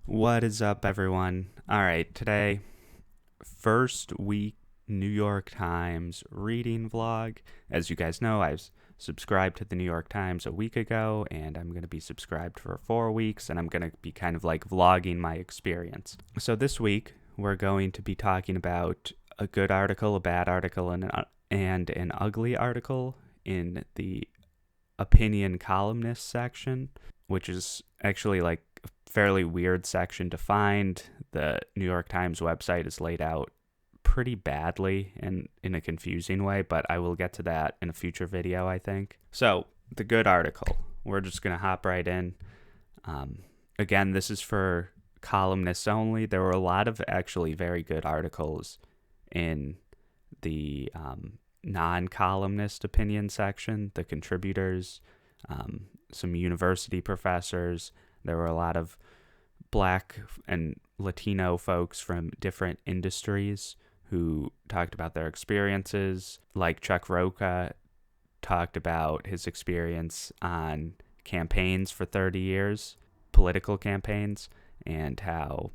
What is up, everyone? All right, today, first week New York Times reading vlog. As you guys know, I was subscribed to the New York Times a week ago, and I'm going to be subscribed for 4 weeks, and I'm going to be kind of like vlogging my experience. So this week, we're going to be talking about a good article, a bad article, and an ugly article in the opinion columnist section, which is actually like a fairly weird section to find. The New York Times website is laid out pretty badly and in a confusing way, but I will get to that in a future video, I think. So, the good article. We're just going to hop right in. Again, this is for columnists only. There were a lot of actually very good articles in the non-columnist opinion section, the contributors, some university professors. There were a lot of Black and Latino folks from different industries who talked about their experiences, like Chuck Roca talked about his experience on campaigns for 30 years, political campaigns, and how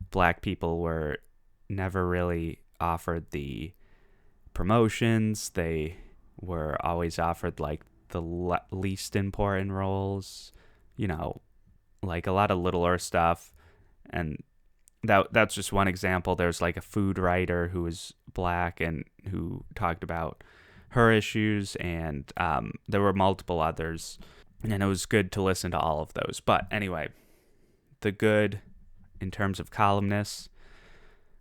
Black people were never really offered the promotions. They were always offered like the least important roles, like a lot of littler stuff. And that's just one example. There's like a food writer who was Black and who talked about her issues, and there were multiple others, and it was good to listen to all of those. But anyway, the good in terms of columnists,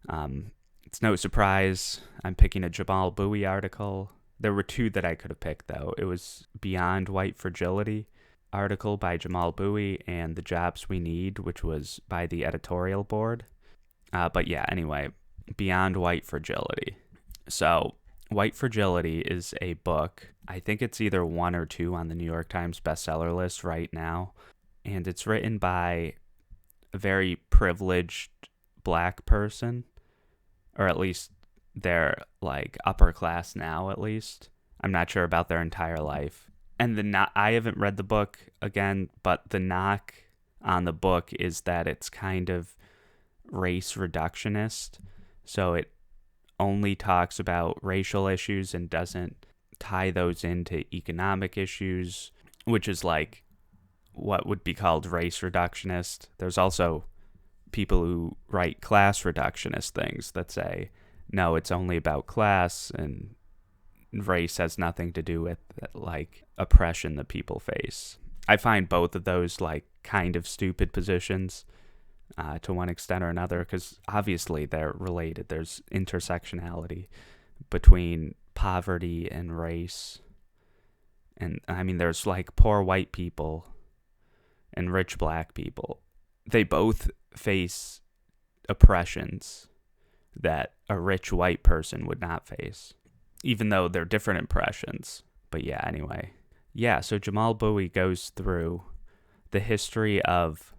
it's no surprise I'm picking a Jamal Bowie article. There were two that I could have picked, though. It was Beyond White Fragility article by Jamal Bowie and The Jobs We Need, which was by the editorial board. But yeah, anyway, Beyond White Fragility. So, White Fragility is a book. I think it's either 1 or 2 on the New York Times bestseller list right now. And it's written by a very privileged Black person, or at least they're like upper class now, at least. I'm not sure about their entire life. And I haven't read the book again, but the knock on the book is that it's kind of race reductionist. So it only talks about racial issues and doesn't tie those into economic issues, which is like what would be called race reductionist. There's also people who write class reductionist things that say, no, it's only about class and race has nothing to do with like oppression that people face. I find both of those like kind of stupid positions to one extent or another, because obviously they're related. There's intersectionality between poverty and race. And I mean, there's like poor white people and rich Black people. They both face oppressions that a rich white person would not face, even though they're different impressions. But yeah, anyway. Yeah, so Jamal Bowie goes through the history of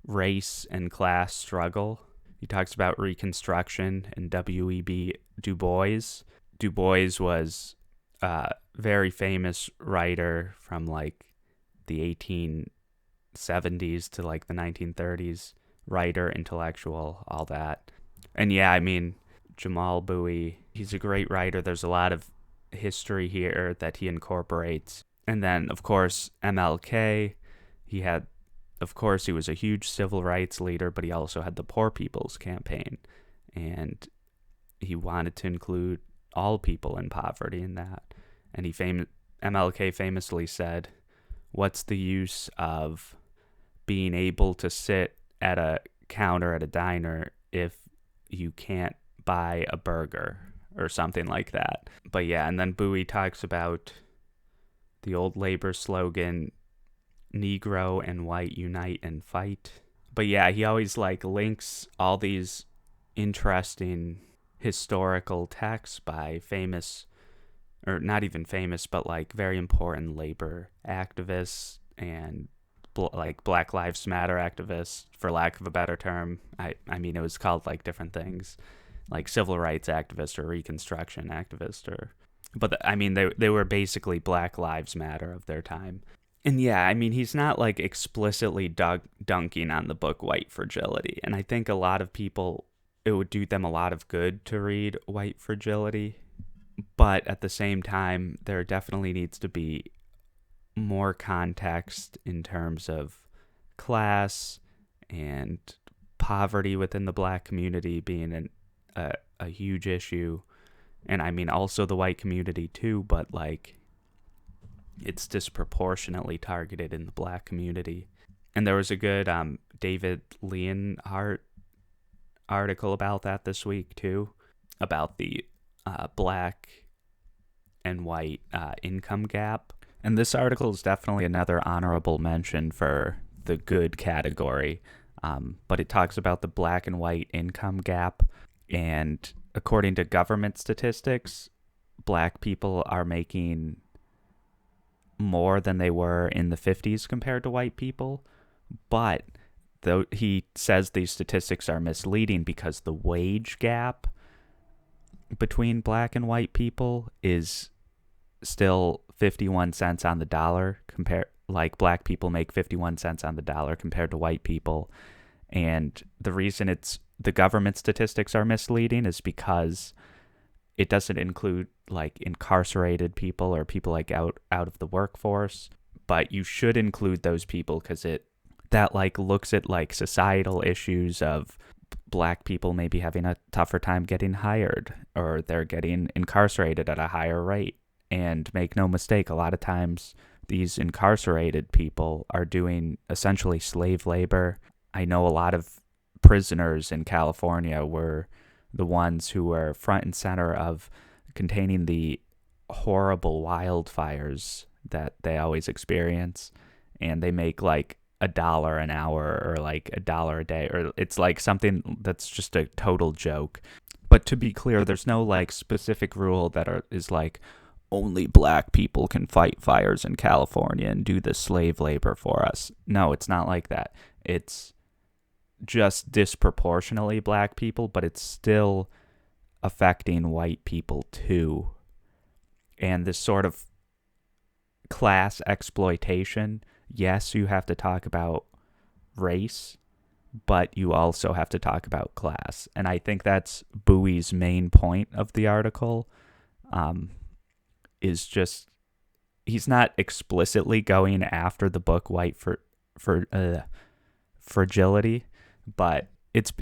race and class struggle. He talks about Reconstruction and W.E.B. Du Bois. Du Bois was a very famous writer from like the 1870s to like the 1930s. Writer, intellectual, all that. And yeah, I mean, Jamal Bowie, he's a great writer. There's a lot of history here that he incorporates. And then, of course, MLK, he was a huge civil rights leader, but he also had the Poor People's Campaign. And he wanted to include all people in poverty in that. And MLK famously said, "What's the use of being able to sit at a counter at a diner if you can't buy a burger," or something like that. But yeah, and then Bowie talks about the old labor slogan, Negro and white unite and fight. But yeah, he always like links all these interesting historical texts by famous, or not even famous, but like very important labor activists and like Black Lives Matter activists, for lack of a better term. I mean, it was called like different things, like civil rights activist or Reconstruction activist, or, but I mean, they were basically Black Lives Matter of their time. And yeah, I mean, he's not like explicitly dunking on the book White Fragility. And I think a lot of people, it would do them a lot of good to read White Fragility. But at the same time, there definitely needs to be more context in terms of class and poverty within the black community being a huge issue. And I mean, also the white community too, but like it's disproportionately targeted in the black community. And there was a good David Leonhardt article about that this week too, about the black and white income gap. And this article is definitely another honorable mention for the good category. But it talks about the black and white income gap. And according to government statistics, black people are making more than they were in the 50s compared to white people. But though he says these statistics are misleading because the wage gap between black and white people is still 51 cents on the dollar. Like black people make 51 cents on the dollar compared to white people. And the reason the government statistics are misleading is because it doesn't include like incarcerated people or people like out of the workforce, but you should include those people because that like looks at like societal issues of black people maybe having a tougher time getting hired or they're getting incarcerated at a higher rate. And make no mistake, a lot of times these incarcerated people are doing essentially slave labor. I know a lot of prisoners in California were the ones who were front and center of containing the horrible wildfires that they always experience. And they make like $1 an hour or like $1 a day, or it's like something that's just a total joke. But to be clear, there's no like specific rule that is like, only black people can fight fires in California and do the slave labor for us. No, it's not like that. It's just disproportionately black people, but it's still affecting white people too. And this sort of class exploitation, yes, you have to talk about race, but you also have to talk about class. And I think that's Bowie's main point of the article. Is just he's not explicitly going after the book White Fragility, but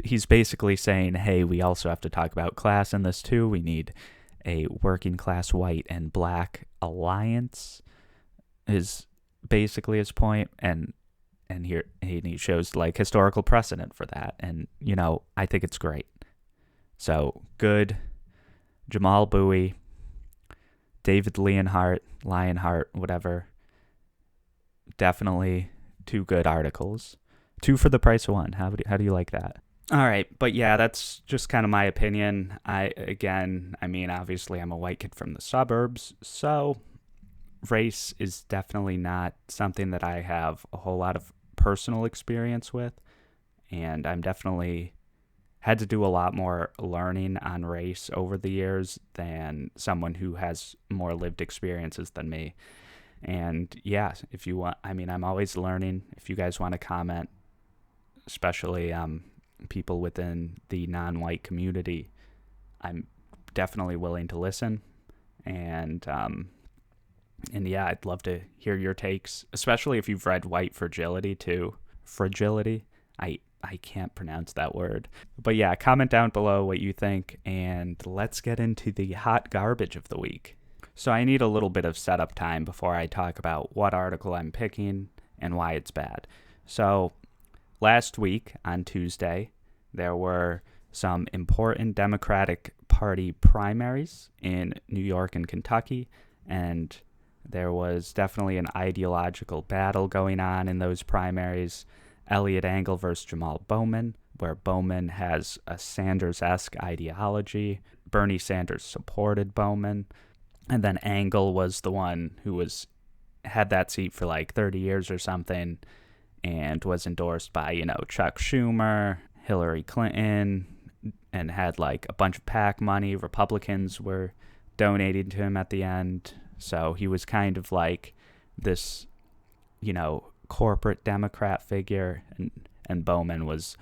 he's basically saying, hey, we also have to talk about class in this too. We need a working class white and black alliance is basically his point, and here he shows like historical precedent for that, and you know, I think it's great. So good, Jamal Bowie, David Lionheart, whatever. Definitely 2 good articles. 2 for the price of 1. How do you like that? All right, but yeah, that's just kind of my opinion. I mean, obviously I'm a white kid from the suburbs, so race is definitely not something that I have a whole lot of personal experience with, and I'm definitely had to do a lot more learning on race over the years than someone who has more lived experiences than me. And yeah, if you want, I mean, I'm always learning. If you guys want to comment, especially people within the non-white community, I'm definitely willing to listen. And yeah, I'd love to hear your takes, especially if you've read White Fragility too. Fragility. I can't pronounce that word. But yeah, comment down below what you think, and let's get into the hot garbage of the week. So I need a little bit of setup time before I talk about what article I'm picking and why it's bad. So last week on Tuesday, there were some important Democratic Party primaries in New York and Kentucky, and there was definitely an ideological battle going on in those primaries. Elliot Engel versus Jamal Bowman, where Bowman has a Sanders-esque ideology. Bernie Sanders supported Bowman. And then Engel was the one who had that seat for like 30 years or something and was endorsed by, Chuck Schumer, Hillary Clinton, and had like a bunch of PAC money. Republicans were donating to him at the end. So he was kind of like this corporate Democrat figure, and Bowman was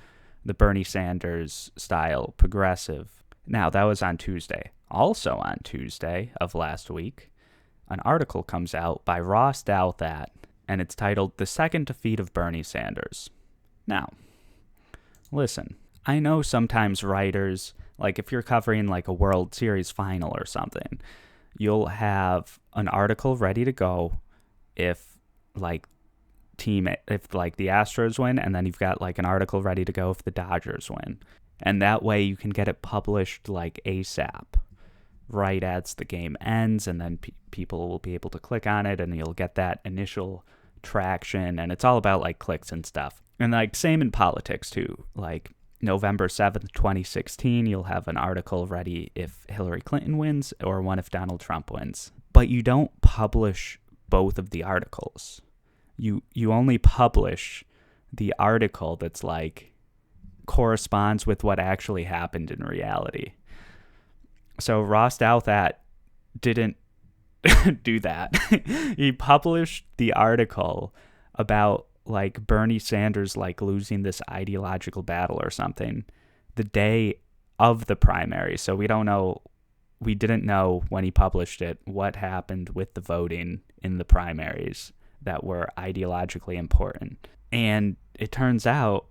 the Bernie Sanders style progressive. Now, that was on Tuesday. Also on Tuesday of last week, an article comes out by Ross Douthat, and it's titled "The Second Defeat of Bernie Sanders." Now, listen, I know sometimes writers, like if you're covering like a World Series final or something, you'll have an article ready to go if the Astros win, and then you've got like an article ready to go if the Dodgers win. And that way you can get it published like ASAP, right as the game ends, and then people will be able to click on it, and you'll get that initial traction, and it's all about like clicks and stuff. And like same in politics too. Like November 7th, 2016, you'll have an article ready if Hillary Clinton wins or one if Donald Trump wins. But you don't publish both of the articles. You only publish the article that's like corresponds with what actually happened in reality. So Ross Douthat didn't do that. He published the article about like Bernie Sanders like losing this ideological battle or something the day of the primary. So we didn't know when he published it what happened with the voting in the primaries that were ideologically important. And it turns out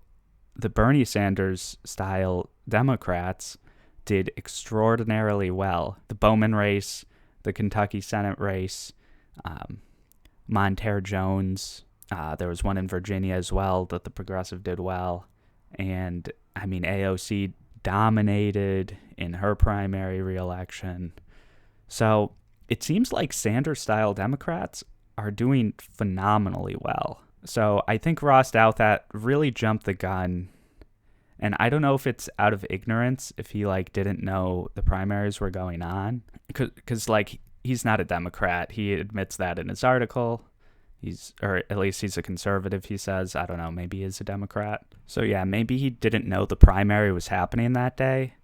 the Bernie Sanders style Democrats did extraordinarily well. The Bowman race, the Kentucky Senate race, Montere Jones, there was one in Virginia as well that the progressive did well. And I mean, AOC dominated in her primary reelection. So it seems like Sanders-style Democrats are doing phenomenally well. So I think Ross Douthat really jumped the gun. And I don't know if it's out of ignorance, if he like didn't know the primaries were going on. Because like he's not a Democrat. He admits that in his article. Or at least he's a conservative, he says. I don't know, maybe he's a Democrat. So yeah, maybe he didn't know the primary was happening that day.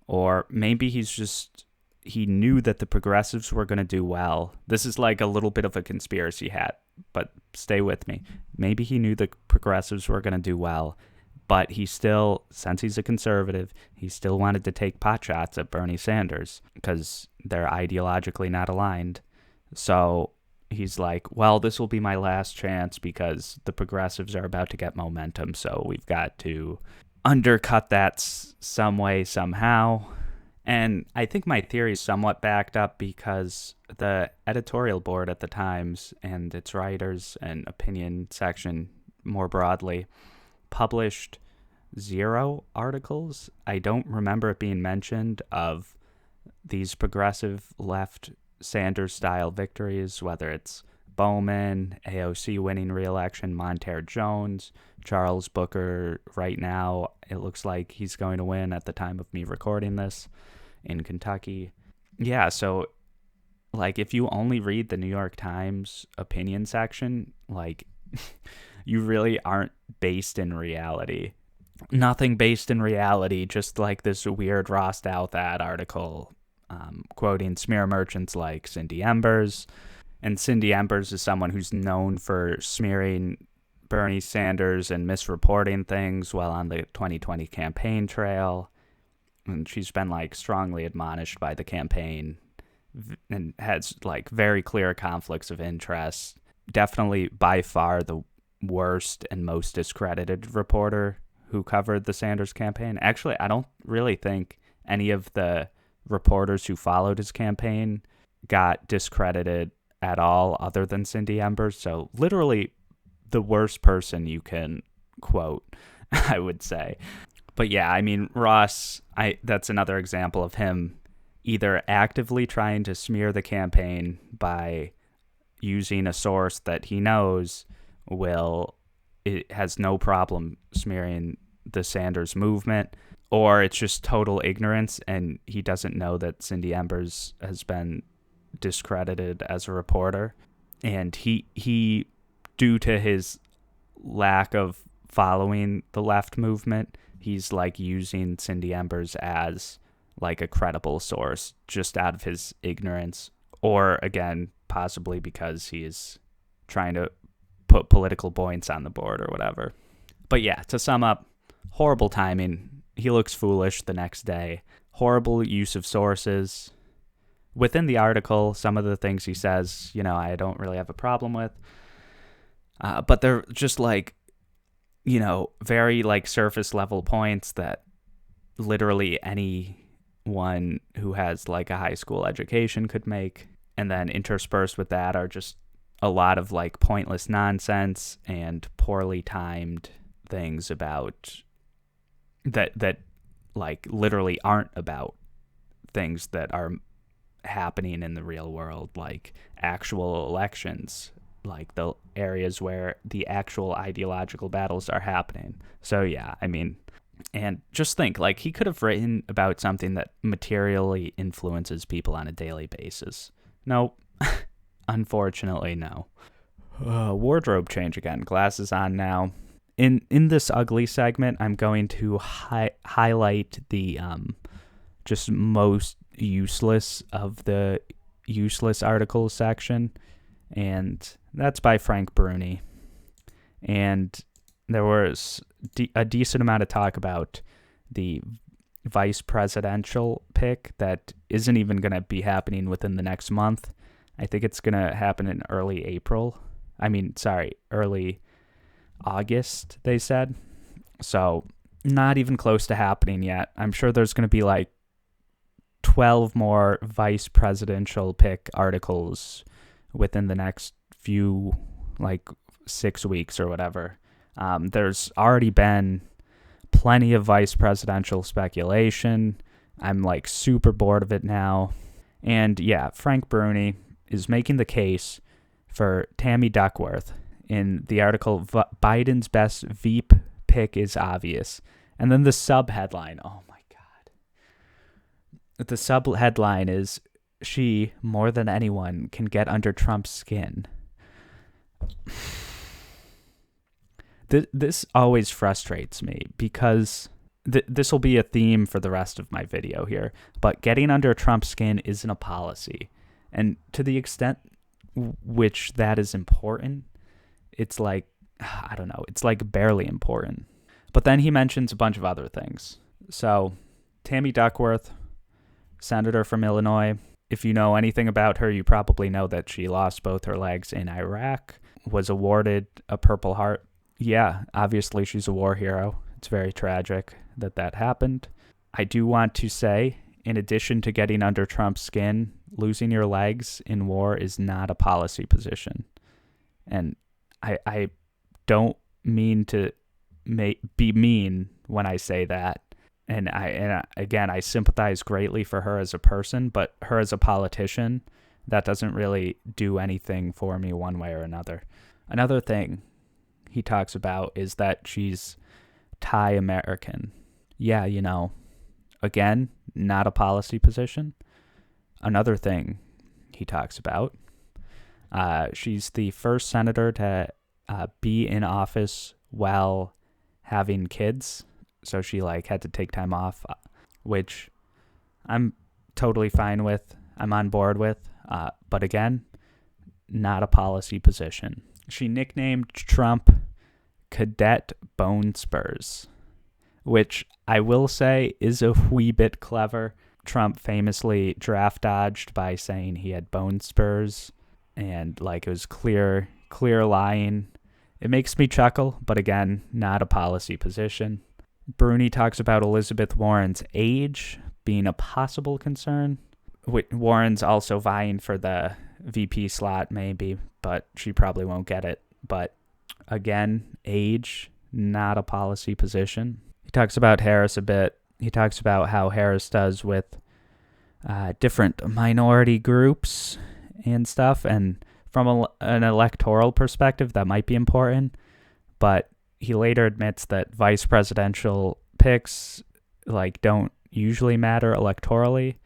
Or maybe he knew that the progressives were going to do well. This is like a little bit of a conspiracy hat, but stay with me. Maybe he knew the progressives were going to do well, but he still, since he's a conservative, he still wanted to take pot shots at Bernie Sanders because they're ideologically not aligned. So he's like, well, this will be my last chance because the progressives are about to get momentum, so we've got to undercut that some way, somehow. And I think my theory is somewhat backed up because the editorial board at the Times and its writers and opinion section more broadly published 0 articles. I don't remember it being mentioned of these progressive left Sanders-style victories, whether it's Bowman, AOC winning re-election, Montere Jones, Charles Booker right now. It looks like he's going to win at the time of me recording this in Kentucky. Yeah, so like if you only read the New York Times opinion section, like you really aren't based in reality. Nothing based in reality, just like this weird Ross Douthat article quoting smear merchants like Cindy Embers. And Cindy Embers is someone who's known for smearing Bernie Sanders and misreporting things while on the 2020 campaign trail. And she's been like strongly admonished by the campaign and has like very clear conflicts of interest. Definitely by far the worst and most discredited reporter who covered the Sanders campaign. Actually, I don't really think any of the reporters who followed his campaign got discredited at all other than Cindy Embers. So literally the worst person you can quote, I would say. But yeah, I mean, Ross, that's another example of him either actively trying to smear the campaign by using a source that he knows it has no problem smearing the Sanders movement, or it's just total ignorance and he doesn't know that Cindy Embers has been discredited as a reporter. And he due to his lack of following the left movement, he's like using Cindy Embers as like a credible source just out of his ignorance, or again, possibly because he is trying to put political points on the board or whatever. But yeah, to sum up, horrible timing. He looks foolish the next day. Horrible use of sources. Within the article, some of the things he says, I don't really have a problem with. But they're just very surface level points that literally anyone who has a high school education could make. And then interspersed with that are just a lot of pointless nonsense and poorly timed things about that literally aren't about things that are happening in the real world, like actual elections, the areas where the actual ideological battles are happening. So yeah, and just think, he could have written about something that materially influences people on a daily basis. Nope. Unfortunately, no. Wardrobe change again. Glasses on now. In this ugly segment, I'm going to highlight the just most useless of the useless articles section, and that's by Frank Bruni. And there was a decent amount of talk about the vice presidential pick that isn't even going to be happening within the next month. I think it's going to happen in early August, they said. So not even close to happening yet. I'm sure there's going to be 12 more vice presidential pick articles within the next few 6 weeks or whatever. There's already been plenty of vice presidential speculation. I'm super bored of it now. And yeah, Frank Bruni is making the case for Tammy Duckworth in the article, Biden's best Veep pick is obvious. And then the sub-headline, oh my God. The sub-headline is, she, more than anyone, can get under Trump's skin. This always frustrates me because this will be a theme for the rest of my video here. But getting under Trump's skin isn't a policy. And to the extent which that is important, it's I don't know, it's barely important. But then he mentions a bunch of other things. So Tammy Duckworth, senator from Illinois. If you know anything about her, you probably know that she lost both her legs in Iraq, was awarded a Purple Heart. Yeah, obviously she's a war hero. It's very tragic that happened. I do want to say, in addition to getting under Trump's skin, losing your legs in war is not a policy position. And I don't mean to be mean when I say that. And again, I sympathize greatly for her as a person, but her as a politician, that doesn't really do anything for me one way or another. Another thing he talks about is that she's Thai American. Yeah, again, not a policy position. Another thing he talks about, she's the first senator to be in office while having kids. So she had to take time off, which I'm totally fine with. I'm on board with. But again, not a policy position. She nicknamed Trump Cadet Bone Spurs, which I will say is a wee bit clever. Trump famously draft dodged by saying he had bone spurs, and it was clear lying. It makes me chuckle, but again, not a policy position. Bruni talks about Elizabeth Warren's age being a possible concern. Warren's also vying for the VP slot, maybe, but she probably won't get it. But again, age, not a policy position. He talks about Harris a bit. He talks about how Harris does with different minority groups and stuff. And from an electoral perspective, that might be important. But he later admits that vice presidential picks don't usually matter electorally,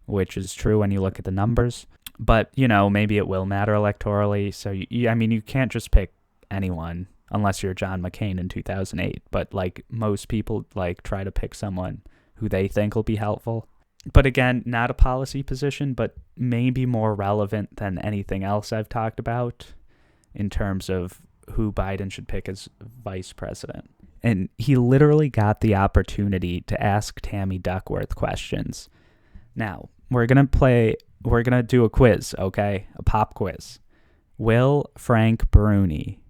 which is true when you look at the numbers. But, maybe it will matter electorally. So, you can't just pick anyone unless you're John McCain in 2008. But, most people, try to pick someone who they think will be helpful. But again, not a policy position, but maybe more relevant than anything else I've talked about in terms of who Biden should pick as vice president. And he literally got the opportunity to ask Tammy Duckworth questions. Now, we're going to do a quiz, okay? A pop quiz. Will Frank Bruni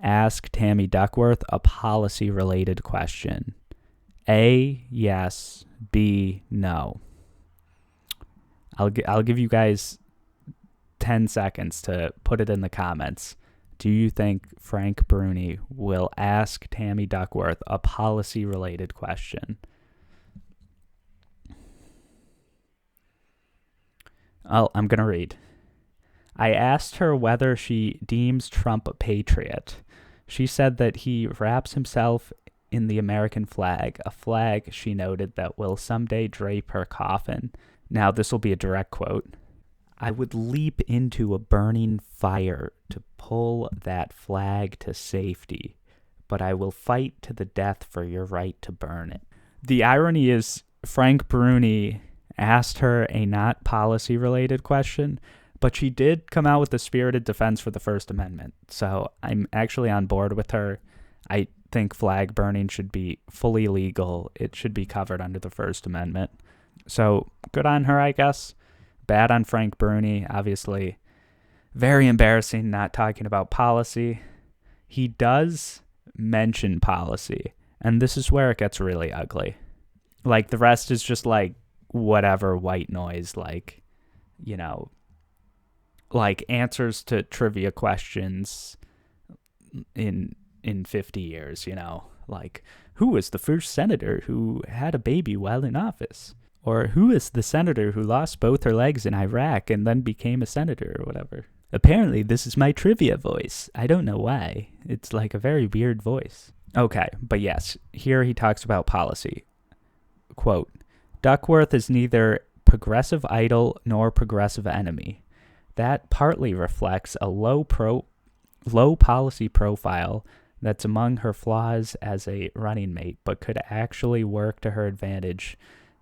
ask Tammy Duckworth a policy-related question? A, yes. B, no. I'll give you guys 10 seconds to put it in the comments. Do you think Frank Bruni will ask Tammy Duckworth a policy-related question? Oh, I'm going to read. I asked her whether she deems Trump a patriot. She said that he wraps himself in the American flag, a flag, she noted, that will someday drape her coffin. Now, this will be a direct quote. I would leap into a burning fire to pull that flag to safety, but I will fight to the death for your right to burn it. The irony is Frank Bruni asked her a not policy-related question, but she did come out with a spirited defense for the First Amendment. So I'm actually on board with her. I think flag burning should be fully legal. It should be covered under the First Amendment. So good on her, I guess. Bad on Frank Bruni, obviously. Very embarrassing not talking about policy. He does mention policy, and this is where it gets really ugly. Like, the rest is just like whatever white noise, like, you know, like answers to trivia questions in 50 years, you know, like, who was the first senator who had a baby while in office? Or who is the senator who lost both her legs in Iraq and then became a senator or whatever? Apparently, this is my trivia voice. I don't know why. It's like a very weird voice. Okay, but yes, here he talks about policy. Quote, Duckworth is neither progressive idol nor progressive enemy. That partly reflects a low policy profile that's among her flaws as a running mate, but could actually work to her advantage,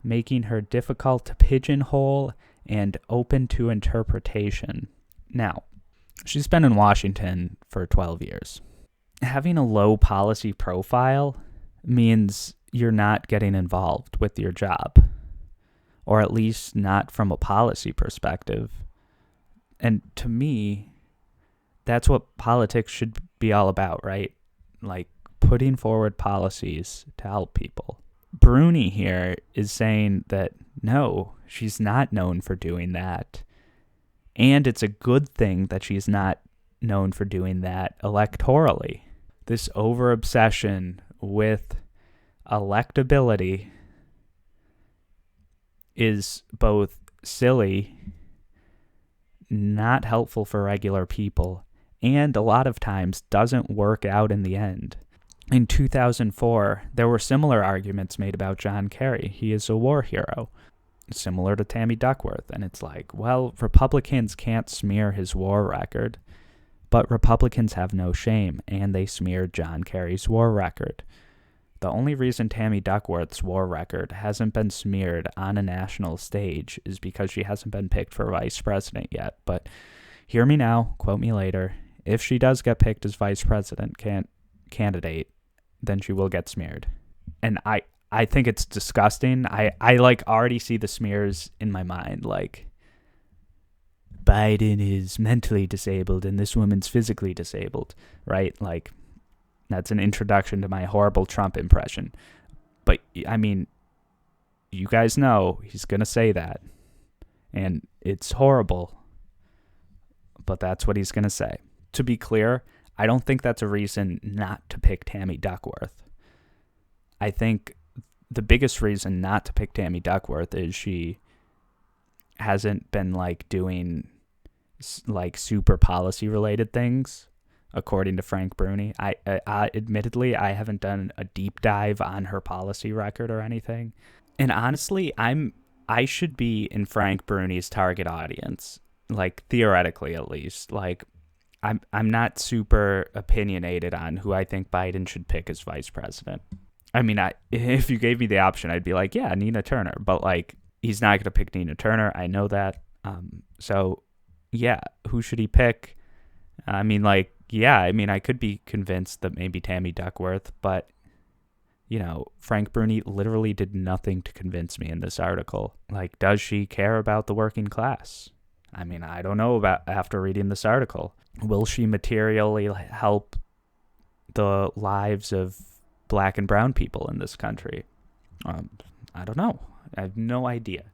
making her difficult to pigeonhole and open to interpretation. Now, she's been in Washington for 12 years. Having a low policy profile means you're not getting involved with your job, or at least not from a policy perspective. And to me, that's what politics should be all about, right? Like putting forward policies to help people. Bruni here is saying that no, she's not known for doing that. And it's a good thing that she's not known for doing that electorally. This over-obsession with electability is both silly, not helpful for regular people, and a lot of times doesn't work out in the end. In 2004, there were similar arguments made about John Kerry. He is a war hero, similar to Tammy Duckworth. And it's like, well, Republicans can't smear his war record, but Republicans have no shame, and they smeared John Kerry's war record. The only reason Tammy Duckworth's war record hasn't been smeared on a national stage is because she hasn't been picked for vice president yet. But hear me now, quote me later. If she does get picked as vice president candidate, then she will get smeared. And I think it's disgusting. I like already see the smears in my mind, like Biden is mentally disabled and this woman's physically disabled, right? Like, that's an introduction to my horrible Trump impression. But I mean, you guys know he's going to say that, and it's horrible, but that's what he's going to say. To be clear, I don't think that's a reason not to pick Tammy Duckworth. I think the biggest reason not to pick Tammy Duckworth is she hasn't been like doing like super policy related things, according to Frank Bruni. I admittedly, I haven't done a deep dive on her policy record or anything. And honestly, I should be in Frank Bruni's target audience, like theoretically at least. Like, I'm not super opinionated on who I think Biden should pick as vice president. I mean, if you gave me the option, I'd be like, yeah, Nina Turner. But like, he's not going to pick Nina Turner. I know that. So yeah, who should he pick? I mean, like, yeah, I mean, I could be convinced that maybe Tammy Duckworth, but Frank Bruni literally did nothing to convince me in this article. Like, does she care about the working class? I mean, I don't know about after reading this article. Will she materially help the lives of black and brown people in this country? I don't know. I have no idea.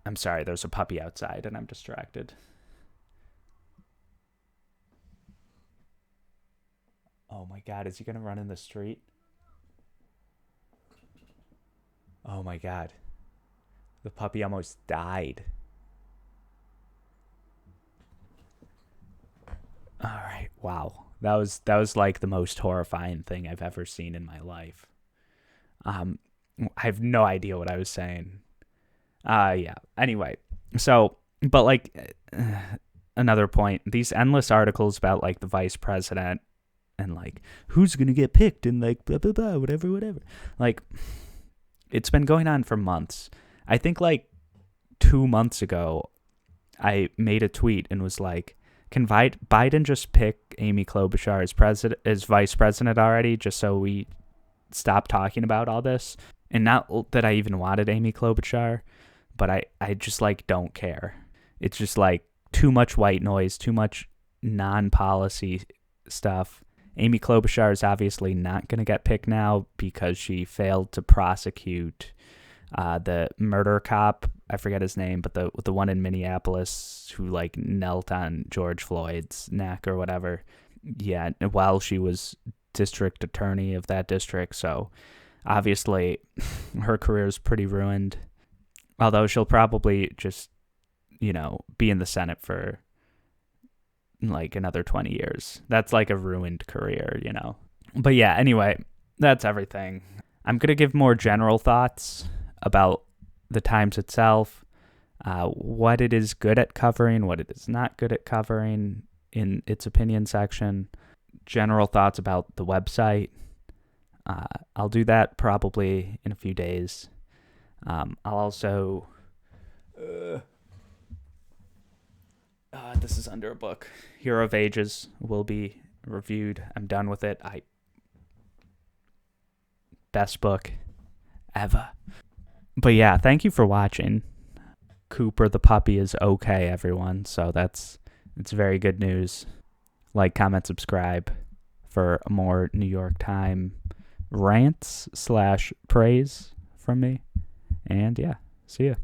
I'm sorry, there's a puppy outside and I'm distracted. Oh my God, is he going to run in the street? Oh my God. The puppy almost died. All right. Wow. That was like the most horrifying thing I've ever seen in my life. Um I have no idea what I was saying. Yeah. Anyway, so but like another point, these endless articles about like the vice president and like who's going to get picked and like blah blah blah whatever. Like it's been going on for months. I think like 2 months ago I made a tweet and was like, can Biden just pick Amy Klobuchar as vice president already, just so we stop talking about all this? And not that I even wanted Amy Klobuchar, but I just like don't care. It's just like too much white noise, too much non-policy stuff. Amy Klobuchar is obviously not going to get picked now because she failed to prosecute the murder cop. I forget his name, but the one in Minneapolis who like knelt on George Floyd's neck or whatever. Yeah, while she was district attorney of that district. So obviously her career is pretty ruined. Although she'll probably just, be in the Senate for like another 20 years. That's like a ruined career. But yeah, anyway, that's everything. I'm going to give more general thoughts about the Times itself, what it is good at covering, what it is not good at covering in its opinion section, general thoughts about the website. I'll do that probably in a few days. I'll also... this is under a book. Hero of Ages will be reviewed. I'm done with it. Best book ever. But yeah, thank you for watching. Cooper the puppy is okay, everyone. So it's very good news. Like, comment, subscribe for more New York Times rants / praise from me. And yeah, see ya.